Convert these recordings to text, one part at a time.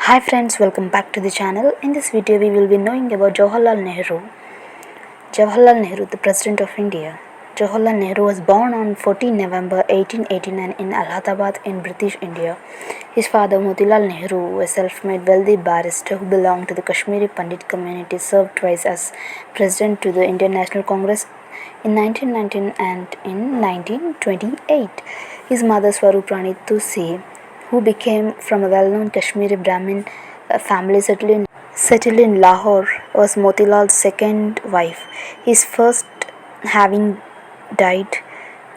Hi friends, welcome back to the channel. In this video we will be knowing about Jawaharlal Nehru. Jawaharlal Nehru, the President of India. Jawaharlal Nehru was born on 14 November 1889 in Allahabad in British India. His father Motilal Nehru, a self-made wealthy barrister who belonged to the Kashmiri Pandit community, served twice as President to the Indian National Congress in 1919 and in 1928. His mother Swarup Rani Tusi, who became from a well-known Kashmiri Brahmin family settled in Lahore, was Motilal's second wife, his first having died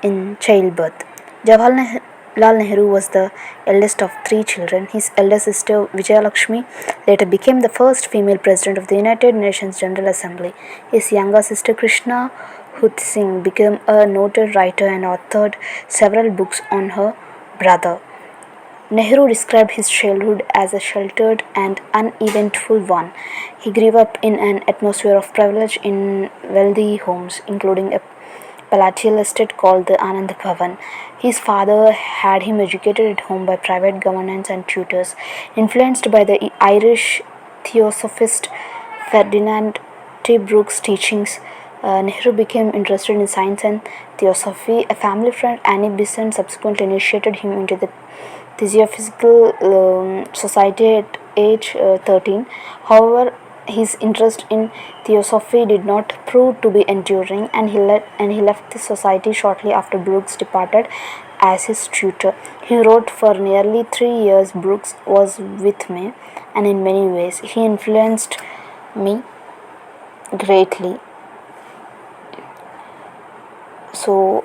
in childbirth. Jawaharlal Nehru was the eldest of three children. His elder sister Vijayalakshmi later became the first female president of the United Nations General Assembly. His younger sister Krishna Hut Singh became a noted writer and authored several books on her brother. Nehru described his childhood as a sheltered and uneventful one. He grew up in an atmosphere of privilege in wealthy homes, including a palatial estate called the Anand Bhavan. His father had him educated at home by private governants and tutors. Influenced by the Irish theosophist Ferdinand T. Brooks' teachings, Nehru became interested in science and theosophy. A family friend, Annie Besant, subsequently initiated him into the Theosophical Society at age 13. However, his interest in theosophy did not prove to be enduring, and he left the society shortly after Brooks departed as his tutor. He wrote, "For nearly 3 years, Brooks was with me, and in many ways, he influenced me greatly." So,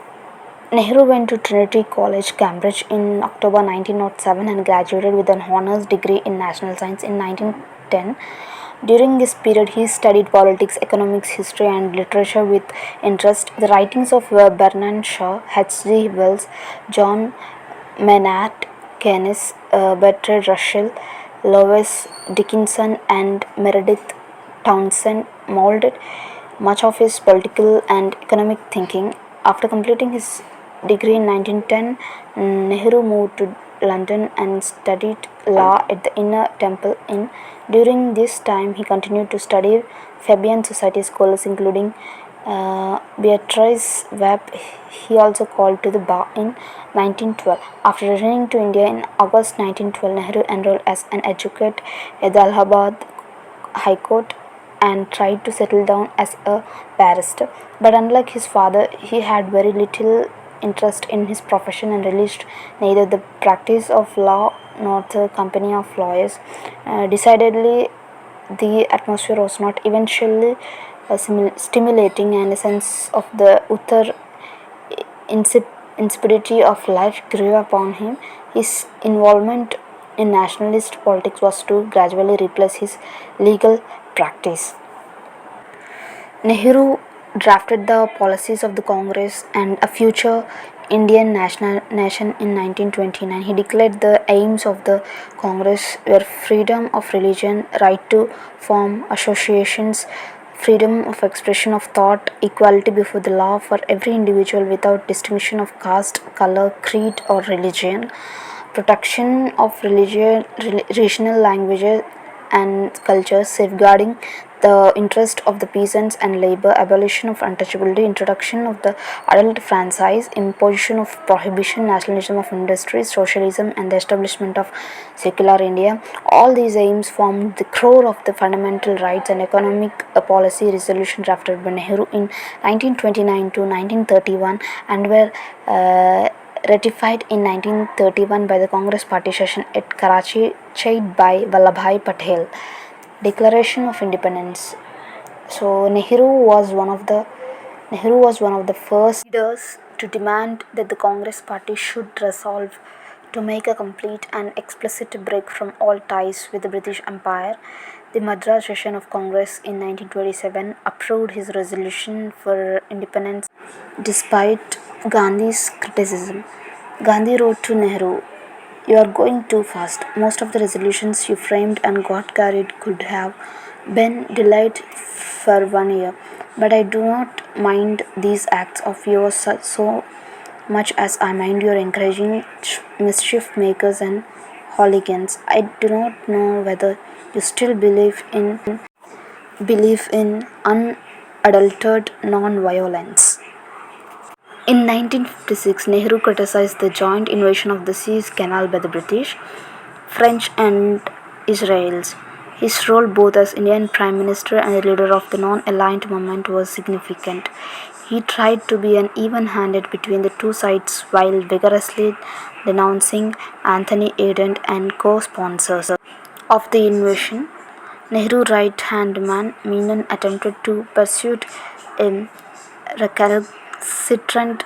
Nehru went to Trinity College, Cambridge in October 1907 and graduated with an honours degree in National Science in 1910. During this period, he studied politics, economics, history, and literature with interest. The writings of Bernard Shaw, H.G. Wells, John Maynard Keynes, Bertrand Russell, Lewis Dickinson, and Meredith Townsend molded much of his political and economic thinking. After completing his degree in 1910, Nehru moved to London and studied law at the Inner Temple Inn. During this time, he continued to study Fabian Society scholars, including Beatrice Webb. He also called to the bar in 1912. After returning to India in August 1912, Nehru enrolled as an advocate at the Allahabad High Court and tried to settle down as a barrister. But unlike his father, he had very little interest in his profession and relished neither the practice of law nor the company of lawyers. Decidedly, the atmosphere was not eventually stimulating, and a sense of the utter insipidity of life grew upon him. His involvement in nationalist politics was to gradually replace his legal practice. Nehru drafted the policies of the Congress and a future Indian nation in 1929. He declared the aims of the Congress were freedom of religion, right to form associations, freedom of expression of thought, equality before the law for every individual without distinction of caste, color, creed, or religion, protection of regional languages and cultures, safeguarding the interest of the peasants and labor, abolition of untouchability, introduction of the adult franchise, imposition of prohibition, nationalism of industries, socialism, and the establishment of secular India. All these aims formed the core of the fundamental rights and economic policy resolution drafted by Nehru in 1929 to 1931 and were ratified in 1931 by the Congress Party session at Karachi, chaired by Vallabhbhai Patel. Declaration of Independence. So Nehru was one of the first leaders to demand that the Congress Party should resolve to make a complete and explicit break from all ties with the British Empire. The Madras session of Congress in 1927 approved his resolution for independence despite Gandhi's criticism. Gandhi wrote to Nehru, "You are going too fast. Most of the resolutions you framed and got carried could have been delayed for 1 year. But I do not mind these acts of yours so much as I mind your encouraging mischief makers and hooligans. I do not know whether you still believe in unadulterated non-violence. In 1956, Nehru criticized the joint invasion of the Suez Canal by the British, French, and Israelis. His role both as Indian Prime Minister and the leader of the non-aligned movement was significant. He tried to be an even-handed between the two sides while vigorously denouncing Anthony Eden and co-sponsors of the invasion. Nehru's right-hand man Menon attempted to pursue a recalcitrant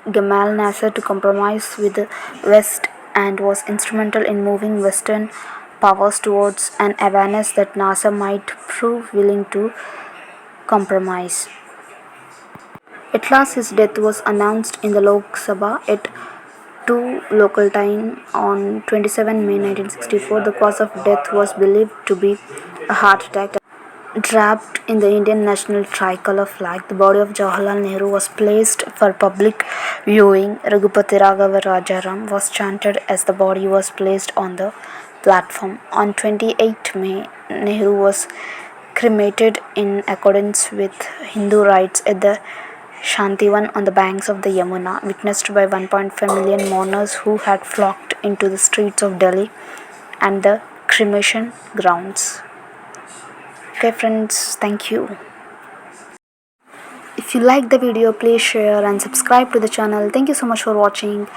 Gamal Nasser to compromise with the West and was instrumental in moving Western powers towards an awareness that Nasser might prove willing to compromise. At last, his death was announced in the Lok Sabha at 2 local time on 27 May 1964. The cause of death was believed to be a heart attack. Draped in the Indian national tricolour flag, the body of Jawaharlal Nehru was placed for public viewing. Raghupati Raghava Rajaram was chanted as the body was placed on the platform. On 28 May, Nehru was cremated in accordance with Hindu rites at the Shantivan on the banks of the Yamuna, witnessed by 1.5 million mourners who had flocked into the streets of Delhi and the cremation grounds. Okay friends, thank you. If you like the video, please share and subscribe to the channel. Thank you so much for watching.